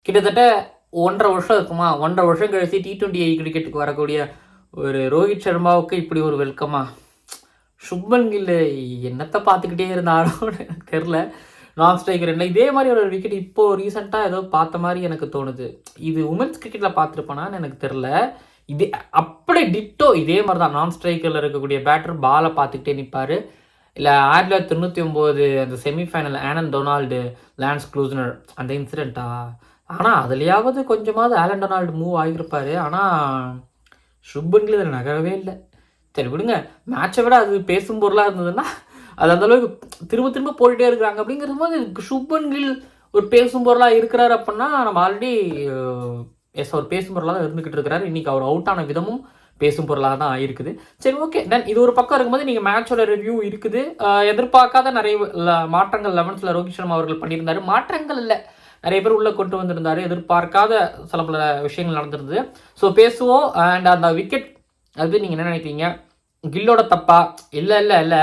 கிட்டத்தட்ட 1.5 வருஷம் இருக்குமா, 1.5 வருஷம் கழிச்சு T20 கிரிக்கெட்டுக்கு வரக்கூடிய ஒரு ரோஹித் சர்மாவுக்கு இப்படி ஒரு வெல்கமா? சுப்மன் கில் என்னத்தை பார்த்துக்கிட்டே இருந்தாலும் எனக்கு தெரில. நான் ஸ்ட்ரைக்கர் இல்லை, இதே மாதிரி ஒரு விக்கெட் இப்போது ரீசெண்டாக ஏதோ பார்த்த மாதிரி எனக்கு தோணுது. இது உமன்ஸ் கிரிக்கெட்டில் பார்த்துருப்பேனான்னு எனக்கு தெரில. இதே அப்படியே டிட்டோ இதே மாதிரி தான் நான் ஸ்ட்ரைக்கரில் இருக்கக்கூடிய பேட்டர் பாலை பார்த்துக்கிட்டே நிற்பார். இல்லை 1999 அந்த semi-final Alan Donald lance Klusener அந்த இன்சிடெண்ட்டா? ஆனால் அதுலையாவது கொஞ்சமாவது ஆலன் டொனால்டு மூவ் ஆகியிருப்பார். ஆனால் சுப்மன் கில் இதில் நகரவே இல்லை. சரி விடுங்க, மேட்சை விட அது பேசும் பொருளாக இருந்ததுன்னா அது அந்தளவுக்கு திரும்ப திரும்ப போட்டுகிட்டே இருக்கிறாங்க. அப்படிங்கிற போது சுப்மன் கில் ஒரு பேசும் பொருளாக இருக்கிறார் அப்படின்னா நம்ம ஆல்ரெடி அவர் பேசும் பொருளாக தான் இருந்துக்கிட்டு இருக்கிறாரு. இன்றைக்கி அவர் அவுட் ஆன விதமும் பேசும் பொருளாக தான் இருக்குது. சரி ஓகே டன், இது ஒரு பக்கம் இருக்கும்போது நீங்கள் மேட்சோட ரிவ்யூ இருக்குது. எதிர்பார்க்காத நிறைய மாற்றங்கள் 11th ரோஹித் சர்மா அவர்கள் பண்ணியிருந்தார். மாற்றங்கள் இல்லை, நிறைய பேர் உள்ளே கொண்டு வந்திருந்தார். எதிர்பார்க்காத சில பல விஷயங்கள் நடந்திருந்தது. ஸோ பேசுவோம். அண்ட் அந்த விக்கெட் அது நீங்கள் என்ன நினைக்கிறீங்க? கில்லோட தப்பா? இல்லை இல்லை இல்லை,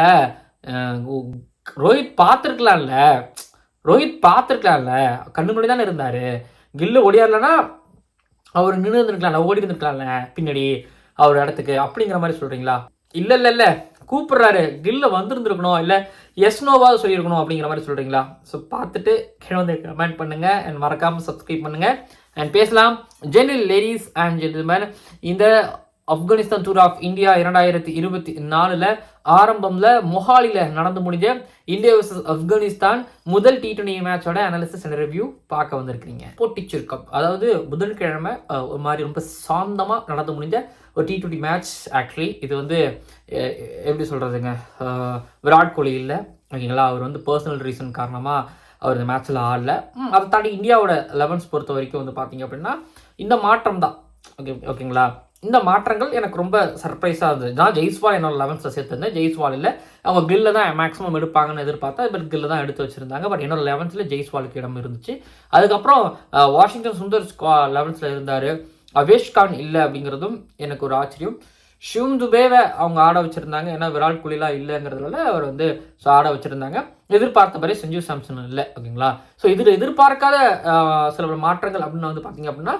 ரோஹித் பார்த்துருக்கலாம்ல, கண்ணு முன்னாடி தானே இருந்தார். கில்லு ஓடியாரலன்னா அவர் நின்று இருந்துருக்கலாம்ல, ஓடி இருந்துருக்கலாம்ல பின்னாடி அவர் இடத்துக்கு, அப்படிங்கிற மாதிரி சொல்கிறீங்களா? இல்லை இல்லை இல்லை, கூப்பிட்றாரு, கில்ல வந்துருந்துருக்கணும், இல்லை எஸ்னோவாக சொல்லியிருக்கணும் அப்படிங்கிற மாதிரி சொல்கிறீங்களா? ஸோ பார்த்துட்டு கீழே வந்து கமெண்ட் பண்ணுங்கள் அண்ட் மறக்காமல் சப்ஸ்கிரைப் பண்ணுங்கள் அண்ட் பேசலாம். ஜெனரல் லேடிஸ் அண்ட் ஜென்டில்மேன், இந்த ஆப்கானிஸ்தான் டூர் ஆஃப் இந்தியா 2024 ஆரம்பம்ல மொஹாலியில் நடந்து முடிஞ்ச இந்தியா வர்சஸ் ஆப்கானிஸ்தான் முதல் T20 மேட்சோட அனாலிசிஸ் அண்ட் ரிவ்யூ பார்க்க வந்திருக்கிறீங்க. போட்டிச் சுருக்கம், அதாவது புதன்கிழமை ஒரு மாதிரி ரொம்ப சாந்தமாக நடந்து முடிஞ்ச ஒரு T20 மேட்ச். ஆக்சுவலி இது வந்து எப்படி சொல்கிறதுங்க, விராட் கோலி இல்லை ஓகேங்களா, அவர் வந்து பர்சனல் ரீசன் காரணமாக அவர் இந்த மேட்ச்சில் ஆடல. அதை தாண்டி இந்தியாவோட 11th பொறுத்த வரைக்கும் வந்து பார்த்தீங்க அப்படின்னா இந்த மாற்றம் தான் ஓகேங்களா. இந்த மாற்றங்கள் எனக்கு ரொம்ப சர்ப்ரைஸாக இருந்தது. நான் ஜெய்ஸ்வால் என்னோட 11th சேர்த்துருந்தேன். ஜெய்ஸ்வால் இல்லை, அவங்க கில்ல தான் மேக்ஸிமம் எடுப்பாங்கன்னு எதிர்பார்த்தா, பட் கில்ல தான் எடுத்து வச்சுருந்தாங்க. பட் என்னோட 11th ஜெய்ஸ்வாலுக்கு இடம் இருந்துச்சு. அதுக்கப்புறம் வாஷிங்டன் சுந்தர் 11th இருந்தார். அவேஷ் கான் இல்லை அப்படிங்கிறதும் எனக்கு ஒரு ஆச்சரியம். ஷிவம் துபேவை அவங்க ஆட வச்சுருந்தாங்க, ஏன்னா விராட் கோலிலாம் இல்லைங்கிறதுனால அவர் வந்து ஆட வச்சுருந்தாங்க. எதிர்பார்த்த மாதிரி சஞ்சு சாம்சன் இல்லை ஓகேங்களா. ஸோ இதில் எதிர்பார்க்காத சில மாற்றங்கள் அப்படின்னு வந்து பார்த்தீங்க அப்படின்னா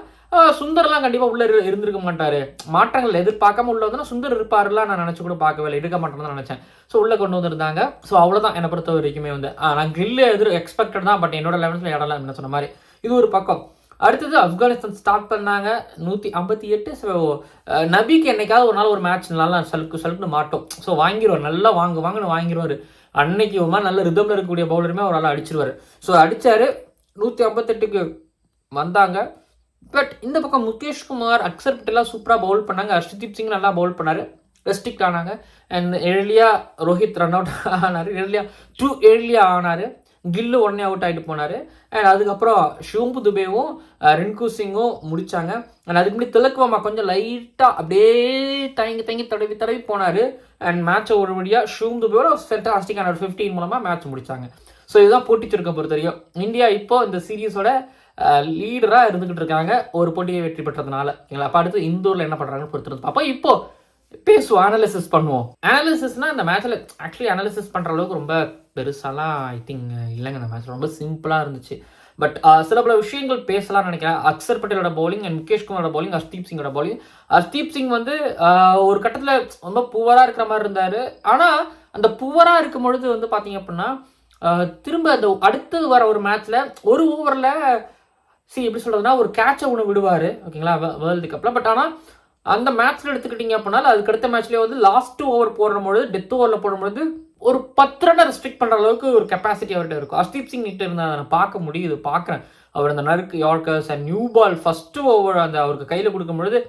சுந்தர்லாம் கண்டிப்பாக உள்ளே இருந்திருக்க மாட்டார். மாற்றங்கள் எதிர்பார்க்காம உள்ள வந்து சுந்தர் இருப்பாருலாம் நான் நினச்சி கூட பார்க்கவே இல்லை, எடுக்க மாட்டேன்னு தான் நினச்சேன். ஸோ உள்ளே கொண்டு வந்திருந்தாங்க. ஸோ அவ்வளோதான் என்னை பொறுத்த வரைக்குமே வந்து நான் கில்லு எக்ஸ்பெக்டட் தான், பட் என்னோட 11th இடம்லாம் என்ன சொன்ன மாதிரி இது ஒரு பக்கம். அடுத்தது ஆப்கானிஸ்தான் ஸ்டார்ட் பண்ணாங்க 158. ஸோ நபிக்கு என்னைக்காவது ஒரு நாள் ஒரு மேட்ச் நல்லா சலுக்குன்னு மாட்டோம். ஸோ வாங்கிடுவார், நல்லா வாங்குன்னு வாங்கிடுவார். அன்னைக்கு ஒரு மாதிரி நல்ல ரிதமில் இருக்கக்கூடிய பவுலருமே அவரால் அடிச்சிருவார். ஸோ அடித்தார், 158க்கு வந்தாங்க. பட் இந்த பக்கம் முகேஷ்குமார், அக்சர் பட்டேலாம் சூப்பராக பவுல் பண்ணாங்க. ஹர்ஷ்தீப் சிங் நல்லா பவுல் பண்ணார், ரெஸ்ட்ரிக்ட் ஆனாங்க. அண்ட் ஏர்லியாக ரோஹித் ரன் அவுட் ஆனார், ஏர்லியாக ஆனார். கில்லு உடனே அவுட் ஆகிட்டு போனார். அண்ட் அதுக்கப்புறம் ஷிவம்பு துபேவும் ரின்கு சிங்கும் முடித்தாங்க. அண்ட் அதுக்கு முன்னாடி திலக்வர்மா கொஞ்சம் லைட்டாக அப்படியே தங்கி தடவி போனார். அண்ட் மேட்சை ஒரு வழியாக ஷிவம் துபேவோட ஃபென்டாஸ்டிக்கான ஒரு 15 மூலமாக மேட்ச் முடித்தாங்க. ஸோ இதுதான் போட்டிச்சிருக்க பொறுத்த வரைக்கும். இந்தியா இப்போ இந்த சீரீஸோட லீடராக இருந்துக்கிட்டு இருக்காங்க ஒரு போட்டியை வெற்றி பெற்றதுனால. ஓகேங்களா, அப்போ அடுத்து இந்தூரில் என்ன பண்ணுறாங்கன்னு பொறுத்துருந்து அப்போ இப்போ பேசுவோம், அனாலிசிஸ் பண்ணுவோம். அனாலிசிஸ்னால் இந்த மேட்ச்சில் ஆக்சுவலி அனாலிசிஸ் பண்ணுற அளவுக்கு ரொம்ப பெருசாலாம் ஐ திங்க் இல்லைங்க. இந்த மேட்ச் ரொம்ப சிம்பிளாக இருந்துச்சு. பட் சில பல விஷயங்கள் பேசலாம்னு நினைக்கிறேன். அக்சர் பட்டேலோட பவுலிங் அண்ட் முகேஷ்குமாரோட பவுலிங், ஹர்ஷ்தீப் சிங்கோட பவுலிங். ஹர்ஷ்தீப் சிங் வந்து ஒரு கட்டத்தில் ரொம்ப புவராக இருக்கிற மாதிரி இருந்தார். ஆனால் அந்த புவராக இருக்கும் பொழுது வந்து பார்த்தீங்க அப்படின்னா திரும்ப அந்த அடுத்து வர ஒரு மேட்ச்சில் ஒரு ஓவரில் எப்படி சொல்கிறதுனா ஒரு கேட்சை ஒன்று விடுவார் ஓகேங்களா வேர்ல்டு கப்பில். பட் ஆனால் அந்த மேட்ச்சில் எடுத்துக்கிட்டிங்க அப்படின்னா அதுக்கு அடுத்த மேட்ச்லேயே வந்து லாஸ்ட் ஓவர் போடும்பொழுது, டெத் ஓவரில் போடும்பொழுது ஒரு 10 ரன்னை ரெஸ்ட்ரிக்ட் பண்ணுற அளவுக்கு ஒரு கெப்பாசிட்டி அவர்கிட்ட இருக்கும். ஹர்ஷ்தீப் சிங் கிட்ட இருந்தால் அதை நான் பார்க்க முடியுது, பார்க்குறேன். அவர் அந்த நறுக்கு yorkers and new ball first over அந்த அவருக்கு கையில் கொடுக்கும்பொழுது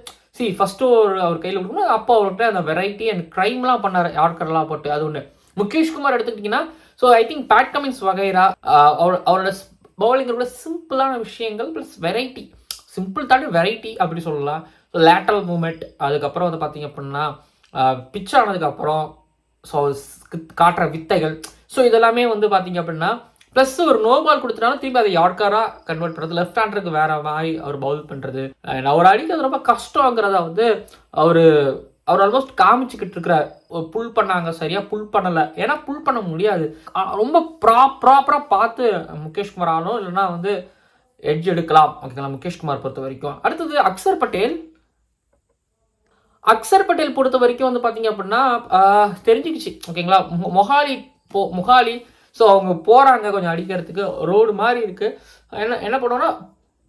ஃபஸ்ட்டு ஓவர் அவர் கையில் கொடுக்கும்போது அப்போ அவர்கிட்ட அந்த வெரைட்டி அண்ட் க்ரைம்லாம் பண்ணார், யார்க்கர்லாம் போட்டு. அது ஒன்று. முகேஷ்குமார் எடுத்துக்கிட்டிங்கன்னா so I think Pat Cummins வகைரா அவரோட பவுலிங்கோட சிம்பிளான விஷயங்கள் ப்ளஸ் வெரைட்டி, சிம்பிள் தாண்டி வெரைட்டி அப்படி சொல்லலாம். ஸோ லேட்டரல் மூமெண்ட், அதுக்கப்புறம் வந்து பார்த்திங்க அப்படின்னா பிச் ஆனதுக்கப்புறம் ஸோ காட்டுற வித்தைகள், ஸோ இதெல்லாமே வந்து பார்த்திங்க அப்படின்னா ப்ளஸ் ஒரு நோ பால் கொடுத்துட்டாலும் திரும்பி அதை யார்க்கராக கன்வெர்ட் பண்ணுறது, லெஃப்ட் ஹேண்டருக்கு வேறு மாதிரி அவர் பவுல் பண்ணுறது, அவர் அடிக்கிறது ரொம்ப கஷ்டங்கிறத வந்து அவர் ஆல்மோஸ்ட் காமிச்சிக்கிட்டு இருக்கிறார். புல் பண்ணாங்க, சரியாக புல் பண்ணலை, ஏன்னா புல் பண்ண முடியாது. ரொம்ப ப்ராப்பராக பார்த்து முகேஷ்குமார் ஆகணும், இல்லைனா வந்து எட்ஜ் எடுக்கலாம். ஓகேங்களா, முகேஷ் குமார் பொறுத்த வரைக்கும். அடுத்தது அக்சர் பட்டேல் பொறுத்த வரைக்கும் வந்து பார்த்தீங்க அப்படின்னா தெரிஞ்சுக்கிச்சு. ஓகேங்களா, மொஹாலி ஸோ அவங்க போகிறாங்க கொஞ்சம் அடிக்கிறதுக்கு, ரோடு மாதிரி இருக்குது. என்ன பண்ணுவோன்னா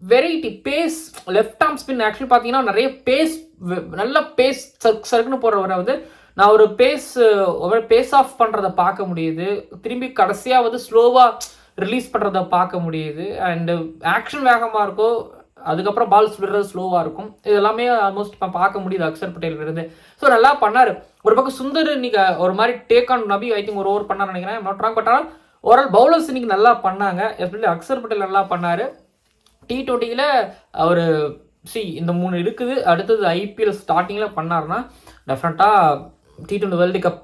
variety pace left arm spin. Actually பார்த்தீங்கன்னா நிறைய நல்ல பேஸ் சர்க்குன்னு போடுறவரை வந்து நான் ஒரு பேஸ் ஆஃப் பண்ணுறதை பார்க்க முடியுது. திரும்பி கடைசியாக வந்து ஸ்லோவாக ரிலீஸ் பண்ணுறதை பார்க்க முடியுது. அண்டு ஆக்ஷன் வேகமாக இருக்கும், அதுக்கப்புறம் பால்ஸ் விடுறது ஸ்லோவாக இருக்கும். இது எல்லாமே ஆல்மோஸ்ட் இப்போ பார்க்க முடியுது அக்சர் பட்டேல் இருந்து. ஸோ நல்லா பண்ணார். ஒரு பக்கம் சுந்தர் இன்னைக்கு ஒரு மாதிரி டேக் ஆன் நபி ஐ திங்க் ஒரு ஓவர் பண்ணார் நினைக்கிறேன், நாட் ராங். பட் ஆனால் ஓவரால் பவுலர்ஸ் இன்னைக்கு நல்லா பண்ணாங்க. எஸ்பெஷலி அக்சர் பட்டேல் நல்லா பண்ணார். T20யில் அவர் இந்த 3 இருக்குது. அடுத்தது IPL ஸ்டார்டிங்கில் பண்ணார்னா டெஃபினட்டாக T20 வேர்ல்டு கப்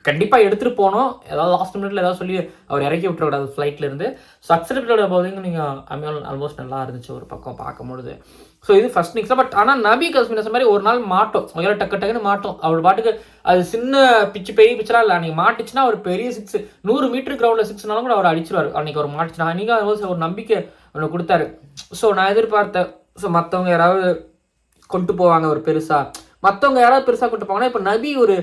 கண்டிப்பாக எடுத்துகிட்டு போகணும். ஏதாவது லாஸ்ட் மினிட்ல ஏதாவது சொல்லி அவர் இறக்கி விட்டுறக்கூடாது ஃப்ளைட்லேருந்து. ஸோ அக்சர் பட்டேலோட பவுலிங் நீங்கள் ஆல்மோஸ்ட் நல்லா இருந்துச்சு ஒரு பக்கம் பார்க்கும்பொழுது. ஸோ இது ஃபர்ஸ்ட் இன்னிங்ஸில். பட் ஆனால் நபி கஸ்மின் மாதிரி ஒரு நாள் மாட்டோம், டக்குன்னு மாட்டோம். அவர் பாட்டுக்கு அது சின்ன பெரிய பிச்சராக இல்லை, அன்றைக்கி மாட்டுச்சுன்னா ஒரு பெரிய 6 100 மீட்டர் கிரவுண்டில் 6னாலும் கூட அவர் அடிச்சிருவார். அன்றைக்கி ஒரு மாட்டுச்சுன்னா அன்றைக்கி ஒரு நம்பிக்கை ஒன்று கொடுத்தாரு. ஸோ நான் எதிர்பார்த்தேன். ஸோ மற்றவங்க யாராவது கொண்டு போவாங்க ஒரு பெருசாக, மற்றவங்க யாராவது பெருசாக கொண்டு போவாங்கன்னா இப்போ நபி ஒரு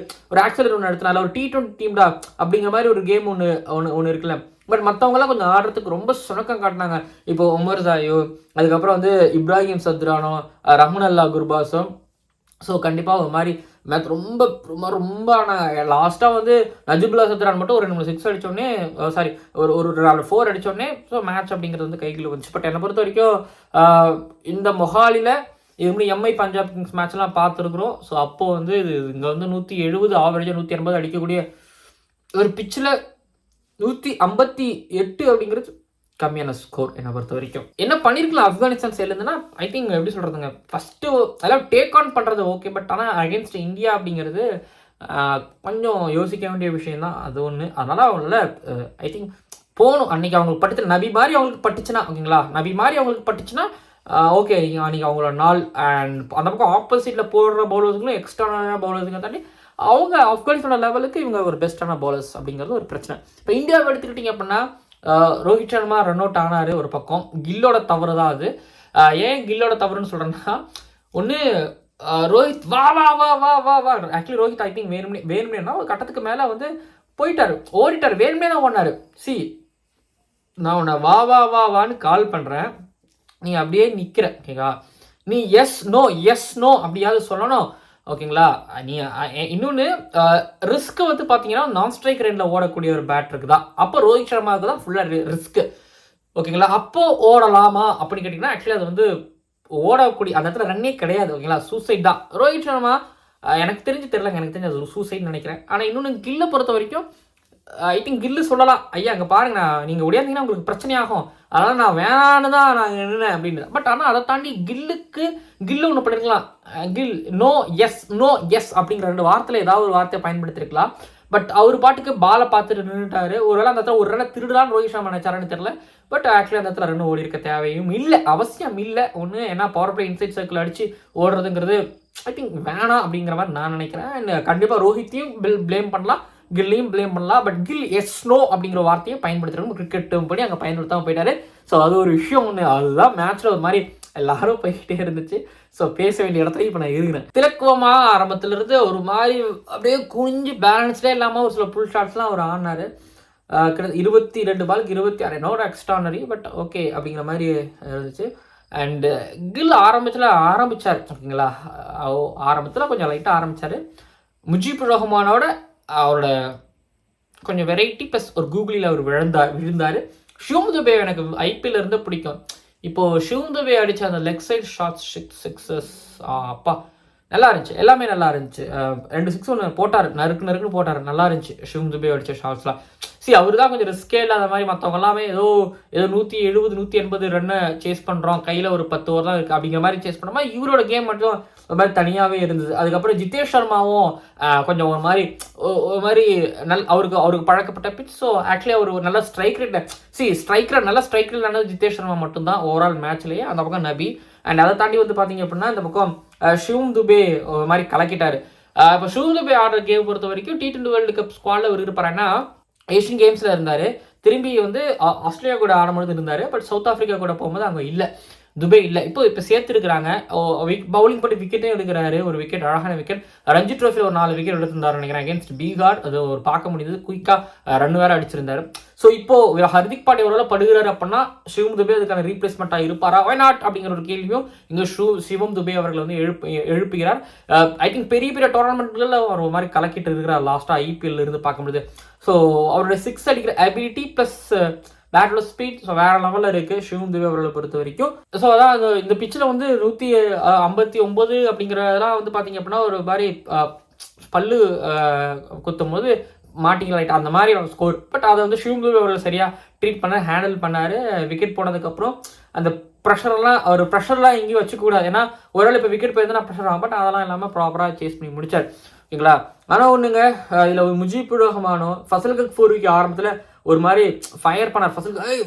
ஆக்சலர் ஒன்று எடுத்தனால ஒரு T20 டீம்டா அப்படிங்கிற மாதிரி ஒரு கேம் ஒன்று இருக்குல்ல. பட் மற்றவங்களாம் கொஞ்சம் ஆடுறதுக்கு ரொம்ப சுணக்கம் காட்டினாங்க. இப்போ உமர் சாயோ, அதுக்கப்புறம் வந்து இப்ராஹிம் சத்ரானோ, ரஹ்மன் அல்லா குர்பாஸும். ஸோ கண்டிப்பாக ஒரு மாதிரி மேட்ச் ரொம்ப ரொம்ப ரொம்ப லாஸ்ட்டாக வந்து நஜிபுல்லா சத்ரான் மட்டும் ஒரு 2 6 அடித்தோடனே, சாரி ஒரு 4 அடித்தோடனே ஸோ மேட்ச் அப்படிங்கிறது வந்து கையில் வந்துச்சு. பட் என்னை பொறுத்த வரைக்கும் இந்த மொஹாலியில் இது மாதிரி MI பஞ்சாப் கிங்ஸ் மேட்ச்லாம் பார்த்துருக்குறோம். ஸோ அப்போது வந்து இங்கே வந்து 170 ஆவரேஜாக 180 அடிக்கக்கூடிய ஒரு பிச்சில் 158 அப்படிங்கிறது கம்மியான ஸ்கோர் என்னை பொறுத்த வரைக்கும். என்ன பண்ணியிருக்கலாம் ஆப்கானிஸ்தான் சைட்லேருந்துன்னா ஐ திங்க் எப்படி சொல்கிறதுங்க, ஃபஸ்ட்டு அதெல்லாம் டேக் ஆன் பண்ணுறது ஓகே. பட் ஆனால் அகேன்ஸ்ட் இந்தியா அப்படிங்கிறது கொஞ்சம் யோசிக்க வேண்டிய விஷயம் தான் அது ஒன்று. அதனால் அவங்கள ஐ திங்க் போகணும். அன்றைக்கி அவங்களுக்கு பட்டுச்சு, நபி மாதிரி அவங்களுக்கு பட்டுச்சுன்னா, ஓகேங்களா, நபி மாதிரி அவங்களுக்கு பட்டுச்சுன்னா ஓகே அன்றைக்கி அவங்களோட நாள். அண்ட் அந்த பக்கம் ஆப்போசிட்டில் போடுற பவுலர்ஸுங்களும் எக்ஸ்ட்ரான பவுலர்ஸுங்க தாண்டி அவங்க ஆப்கானிஸ்தானோட லெவலுக்கு இவங்க ஒரு பெஸ்ட்டான பவுலர்ஸ் அப்படிங்கிறது ஒரு பிரச்சனை. இப்போ இந்தியாவை எடுத்துக்கிட்டிங்க அப்படின்னா ரோஹித் சர்மா ரன் அவுட் ஆனார் ஒரு பக்கம், கில்லோட தவறு தான் அது. ஏன் கில்லோட தவறுன்னு சொல்கிறேன்னா, ஒன்று ரோஹித் வா வா வா வா வா வா ஆக்சுவலி ரோஹித் ஐ திங்க் வேணும்னா ஒரு கட்டத்துக்கு மேலே வந்து ஓடிட்டார், வேணுமே தான் ஓடினார். நான் உன்னை வா வா வா வான்னு கால் பண்ணுறேன், நீ அப்படியே நிற்கிற, ஓகேங்களா, நீ எஸ் நோ அப்படியாவது சொல்லணும், ஓகேங்களா. நீ இன்னொன்று ரிஸ்க்கு வந்து பார்த்தீங்கன்னா நான் ஸ்ட்ரைக் ரேஞ்சில் ஓடக்கூடிய ஒரு பேட்டருக்கு தான். அப்போ ரோஹித் சர்மாவுக்கு தான் ஃபுல்லாக ரிஸ்க்கு, ஓகேங்களா. அப்போது ஓடலாமா அப்படின்னு கேட்டிங்கன்னா ஆக்சுவலி அது வந்து ஓடக்கூடிய அந்த இடத்துல ரன்னே கிடையாது, ஓகேங்களா, சூசைட் தான். ரோஹித் சர்மா எனக்கு தெரிலங்க, எனக்கு தெரிஞ்சு அது சூசைட்னு நினைக்கிறேன். ஆனால் இன்னொன்று கில்லை பொறுத்த வரைக்கும் ஐ திங்க் கில்லு சொல்லலாம், ஐயா அங்கே பாருங்க நீங்கள் ஒடியாந்தீங்கன்னா உங்களுக்கு பிரச்சனையாகும், அதனால் நான் வேணான்னு தான் நான் நின்னேன் அப்படின்னு. பட் ஆனால் அதை தாண்டி கில்லு ஒன்று பண்ணிருக்கலாம், கில் நோ எஸ் அப்படிங்கிற 2 வார்த்தையில் ஏதாவது ஒரு வார்த்தையை பயன்படுத்திருக்கலாம். பட் அவர் பாட்டுக்கு பாலை பார்த்துட்டு நின்றுட்டாரு. ஒருவேளை அந்த இடத்துல ஒரு ரன்னை திருடுதான் ரோஹித் சர்மா நினைச்சாருன்னு தெரியல. பட் ஆக்சுவலி அந்த இடத்துல ரன் ஓடி இருக்க தேவையும் இல்லை, அவசியம் இல்லை. ஒன்று ஏன்னா பவர் பிளே இன்சைட் சர்க்கிள் அடித்து ஓடுறதுங்கிறது ஐ திங்க் வேணாம் அப்படிங்கிற மாதிரி நான் நினைக்கிறேன். அண்ட் கண்டிப்பாக ரோஹித்தையும் ப்ளேம் பண்ணலாம், கில்லையும் ப்ளேம் பண்ணலாம். பட் கில் எஸ் நோ அப்படிங்கிற வார்த்தையை பயன்படுத்துகிறவங்க கிரிக்கெட் படி அங்கே பயன்படுத்தாமல் போயிட்டாரு. ஸோ அது ஒரு விஷயம் ஒன்று, அதுதான் மேட்ச்சில் ஒரு மாதிரி எல்லாரும் போய்கிட்டே இருந்துச்சு. ஸோ பேச வேண்டிய இடத்துல இப்போ நான் இருக்கிறேன். திலக்குவமாக ஆரம்பத்திலிருந்து ஒரு மாதிரி அப்படியே குஞ்சு பேலன்ஸ்டே இல்லாமல் ஒரு சில புல் ஷாட்ஸ்லாம் அவர் ஆடினார். கிட்டத்தட்ட 22 பாலுக்கு 26 என்னோட எக்ஸ்ட்ரானரி, பட் ஓகே அப்படிங்கிற மாதிரி இருந்துச்சு. அண்டு கில் ஆரம்பித்தார், ஓகேங்களா, ஆரம்பத்தில் கொஞ்சம் லைட்டாக ஆரம்பித்தார். முஜீபுர் ரஹ்மானோட அவரோட கொஞ்சம் வெரைட்டி ப்ளஸ் ஒரு கூகுளில் அவர் விழுந்தார். ஷிவம் துபே எனக்கு IPL இருந்து பிடிக்கும். இப்போது ஷிவம் துபே அடித்த அந்த லெக் சைட் ஷாட்ஸ் 6 அப்பா நல்லா இருந்துச்சு, எல்லாமே நல்லா இருந்துச்சு. 2 6 ஒன்று போட்டார், நறுக்குன்னு போட்டார், நல்லா இருந்துச்சு ஷிவம் துபே அடித்த ஷாட்ஸ்லாம். அவர் தான் கொஞ்சம் ரிஸ்கே இல்லாத மாதிரி, மற்றவங்க எல்லாமே ஏதோ 170 180 ரன்னை சேஸ் பண்ணுறோம், கையில் ஒரு 10 ஓவர் தான் இருக்குது அப்படிங்கிற மாதிரி சேஸ் பண்ண மாதிரி இவரோட கேம் மட்டும் ஒரு மாதிரி தனியாகவே இருந்தது. அதுக்கப்புறம் ஜிதேஷ் சர்மாவும் கொஞ்சம் ஒரு மாதிரி அவருக்கு பழக்கப்பட்ட பிச். ஸோ ஆக்சுவலி அவர் ஒரு நல்ல ஸ்ட்ரைக் ரேட் நல்ல ஸ்ட்ரைக் ரேட் ஆனது ஜிதேஷ் சர்மா மட்டும்தான் ஓவரால் மேட்ச்லேயே. அந்த பக்கம் நபி அண்ட் அதை தாண்டி வந்து பார்த்தீங்க அப்படின்னா இந்த பக்கம் ஷிவம் துபே ஒரு மாதிரி கலக்கிட்டார். இப்போ ஷிவம் துபே ஆடுற கேம் பொறுத்த வரைக்கும் T20 வேர்ல்டு கப் ஸ்குவாடில் அவர் இருப்பாருன்னா ஏஷியன் கேம்ஸில் இருந்தார், திரும்பி வந்து ஆஸ்திரேலியா கூட ஆடும்போது இருந்தார். பட் சவுத் ஆஃப்ரிக்கா கூட போகும்போது அங்கே இல்லை, துபே இல்லை. இப்போ சேர்த்துருக்காங்க. பவுலிங் பண்ணி விக்கெட்டே எடுக்கிறாரு. ஒரு விக்கெட், அழகான விக்கெட். ரஞ்சி ட்ரோஃபியில் ஒரு 4 விக்கெட் எடுத்திருந்தாரு நினைக்கிறேன் அகேன்ஸ்ட் பீகார். அது ஒரு பார்க்க முடியுது. குயிக்காக ரன் வேறு அடிச்சிருந்தாரு. ஸோ இப்போ ஹர்திக் பாண்டியா ஒருவேளை படுகிறாரு அப்படின்னா சிவம் துபே அதுக்கான ரீப்ளேஸ்மெண்ட்டாக இருப்பாரா, வை நாட் அப்படிங்கிற ஒரு கேள்வியும் இங்கே சிவம் துபே அவர்கள் வந்து எழுப்புகிறார். ஐ திங்க் பெரிய பெரிய டோர்னமெண்ட்களில் ஒரு மாதிரி கலக்கிட்டு இருக்கிறார் லாஸ்ட்டாக ஐபிஎல் இருந்து பார்க்க முடியுது. ஸோ அவருடைய 6 அடிக்கிற அபிலிட்டி ப்ளஸ் பேட்டோட ஸ்பீட் ஸோ வேறு லெவலில் இருக்குது சிவம் துபே அவர்களை பொறுத்த வரைக்கும். ஸோ அதான் இந்த பிச்சில் வந்து 159 அப்படிங்கிறதெல்லாம் வந்து பார்த்தீங்க அப்படின்னா ஒரு மாதிரி பல்லு குத்தும் போது மாட்டிங்களாயிட்டா அந்த மாதிரி ஸ்கோர். பட் அதை வந்து சிவம் துபே அவர்கள் சரியாக ட்ரீட் பண்ண ஹேண்டில் பண்ணார். விக்கெட் போனதுக்கப்புறம் அந்த ப்ரெஷர்லாம் எங்கேயும் வச்சுக்கூடாது. ஏன்னா ஒரு இப்போ விக்கெட் போயிருந்தா ப்ரெஷர் ஆகும். பட் அதெல்லாம் இல்லாமல் ப்ராப்பராக சேஸ் பண்ணி முடிச்சார். ஓகேங்களா. ஆனால் ஒன்றுங்க, இதில் முஜீபுர் ரஹ்மானோ ஃபசல் கஃபூரிக்கு ஆரம்பத்தில் ஒரு மாதிரி ஃபயர் பண்ணார்.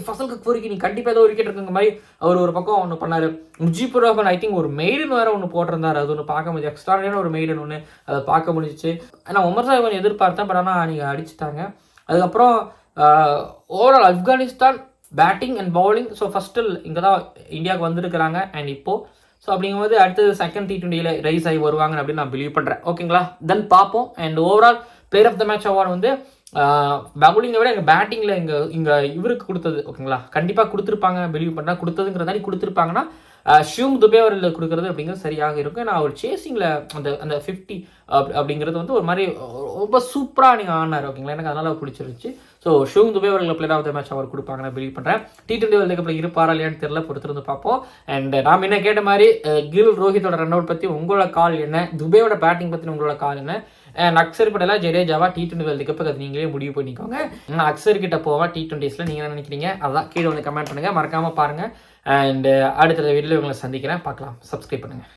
ஃபசல் கஃபூரிக்கு நீ கண்டிப்பாக ஏதோ விக்கெட் இருக்குங்க மாதிரி அவர் ஒரு பக்கம் ஒன்று பண்ணார். முஜீபுர் ரஹ்மான் ஐ திங்க் ஒரு மெய்டன் வேறு ஒன்று போட்டிருந்தார். அது ஒன்று பார்க்க முடியும், எக்ஸ்ட்ராடினரியான ஒரு மெய்டன் ஒன்று, அதை பார்க்க முடிஞ்சிச்சு. ஆனால் உமர் சாஹிப் கொஞ்சம் எதிர்பார்த்தேன். பட் ஆனால் நீங்கள் அடிச்சுட்டாங்க. அதுக்கப்புறம் overall Afghanistan batting and bowling so first இங்கே தான் இந்தியாவுக்கு வந்திருக்கிறாங்க. அண்ட் இப்போது ஸோ அப்படிங்கும்போது அடுத்தது செகண்ட் T20 ரைஸ் ஆகி வருவாங்க அப்படின்னு நான் பிலீவ் பண்ணுறேன். ஓகேங்களா, தென் பார்ப்போம். And overall player of the match award வந்து பவுலிங்கை விட எங்கள் பேட்டிங்கில் இங்கே இவருக்கு கொடுத்தது. ஓகேங்களா, கண்டிப்பாக கொடுத்துருப்பாங்க பிலீவ் பண்ணால். கொடுத்ததுங்கிறதாடி கொடுத்துருப்பாங்கன்னா சிவம் துபே அவர்கள் கொடுக்குறது அப்படிங்கிறது சரியாக இருக்கும். நான் ஒரு சேசிங்கில் அந்த 50 அப்படிங்கிறது வந்து ஒரு மாதிரி ரொம்ப சூப்பராக நீங்கள் ஆனார். ஓகேங்களா, எனக்கு அதனால் பிடிச்சிருச்சு. ஸோ சிவம் துபே அவர்கள் பிளேயர் ஆஃப் த மேட்ச் அவர் கொடுப்பாங்க நான் பிலீவ் பண்ணுறேன். T20 வேர்ல்டு கப்பில் இருப்பாரா இல்லையான்னு தெரியல, பொறுத்திருந்து பார்ப்போம். அண்ட் நாம் என்ன கேட்ட மாதிரி கில் ரோஹித்தோட ரன் அவுட் பற்றி உங்களோட கால் என்ன, துபேயோட பேட்டிங் பற்றி உங்களோட கால் என்ன, அக்சர் பட்டேலா ஜடேஜாவா T20 வேர்ல்டு கப்புக்கு அது நீங்களே முடிவு பண்ணிக்கோங்க. நான் அக்சர் கிட்ட போவேன் T20s நீங்கள் என்ன நினைக்கிறீங்க, அதான் கீழே வந்து கமெண்ட் பண்ணுங்கள், மறக்காமல் பாருங்கள். அண்ட் அடுத்த வீடியோவில் உங்களை சந்திக்கிறேன், பார்க்கலாம். சப்ஸ்கிரைப் பண்ணுங்கள்.